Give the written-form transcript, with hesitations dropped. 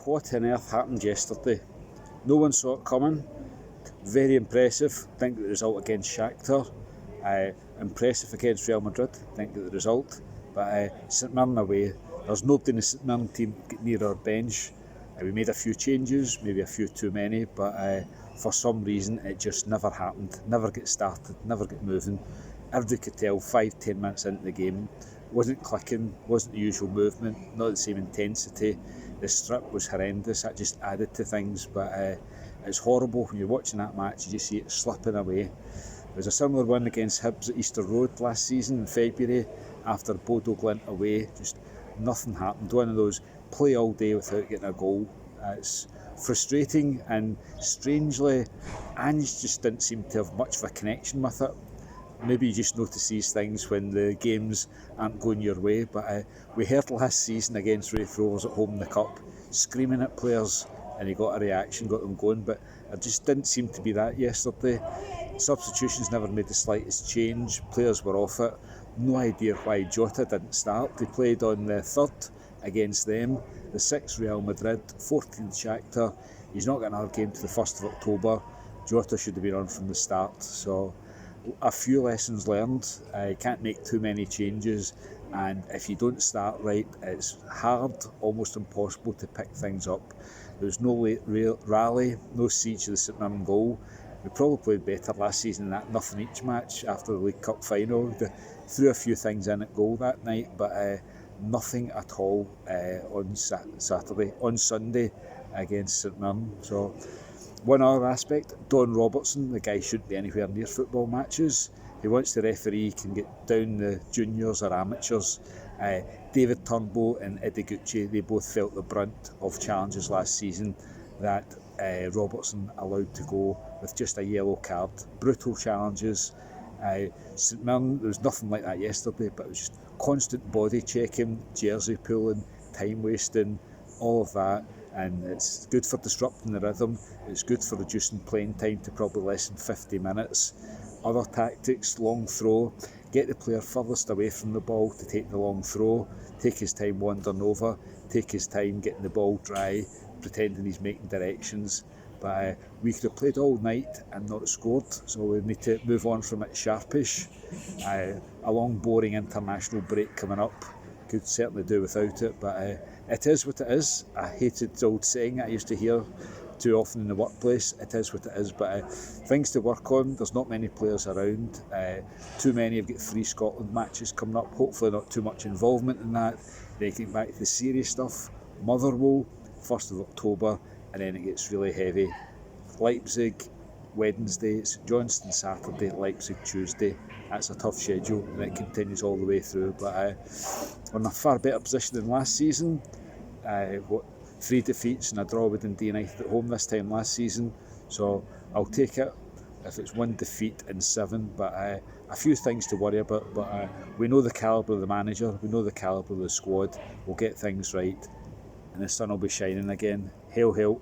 what on earth happened yesterday? No one saw it coming. Very impressive. Think the result against Shakhtar. Impressive against Real Madrid. Think the result. But St Mirren away. There's nobody in the St Mirren team near our bench. We made a few changes, maybe a few too many, but for some reason it just never happened. Never get started, never get moving. Everybody could tell 5-10 minutes into the game, wasn't clicking, wasn't the usual movement, not the same intensity. The strip was horrendous, that just added to things, but it's horrible when you're watching that match, you just see it slipping away. There was a similar one against Hibs at Easter Road last season in February, after Bodo Glint away, just nothing happened. One of those play all day without getting a goal. It's frustrating, and strangely, Ange just didn't seem to have much of a connection with it. Maybe you just notice these things when the games aren't going your way, but we heard last season against Wraith Rovers at home in the Cup, screaming at players, and he got a reaction, got them going, but it just didn't seem to be that yesterday. Substitutions never made the slightest change, players were off it. No idea why Jota didn't start. They played on the 3rd against them, the 6th Real Madrid, 14th Shakhtar. He's not got another game to the 1st of October. Jota should have been on from the start. So a few lessons learned. You can't make too many changes, and if you don't start right, it's hard, almost impossible to pick things up. There was no late rally, no siege of the St Mirren goal. We probably played better last season in that nothing each match after the League Cup final. They threw a few things in at goal that night, but nothing at all on Sunday against St Mirren. So one other aspect, Don Robertson, the guy shouldn't be anywhere near football matches. He wants the referee can get down the juniors or amateurs. David Turnbull and Ideguchi, they both felt the brunt of challenges last season that Robertson allowed to go with just a yellow card. Brutal challenges. St Mirren, there was nothing like that yesterday, but it was just constant body checking, jersey pulling, time wasting, all of that. And it's good for disrupting the rhythm, it's good for reducing playing time to probably less than 50 minutes. Other tactics, long throw, get the player furthest away from the ball to take the long throw, take his time wandering over, take his time getting the ball dry, pretending he's making directions. But we could have played all night and not scored, so we need to move on from it sharpish. A long boring international break coming up, could certainly do without it, but it is what it is. I hated the old saying I used to hear too often in the workplace, it is what it is, but things to work on. There's not many players around, too many have got 3 Scotland matches coming up, hopefully not too much involvement in that. Then getting back to the serious stuff, Motherwell, 1st of October, and then it gets really heavy. Leipzig Wednesday, St Johnstone Saturday, Leipzig Tuesday. That's a tough schedule, and it continues all the way through, but we're in a far better position than last season. 3 defeats and a draw with Dundee United at home this time last season, so I'll take it if it's 1 defeat in 7, but a few things to worry about, but we know the calibre of the manager, we know the calibre of the squad, we'll get things right, and the sun will be shining again. Hail, hail.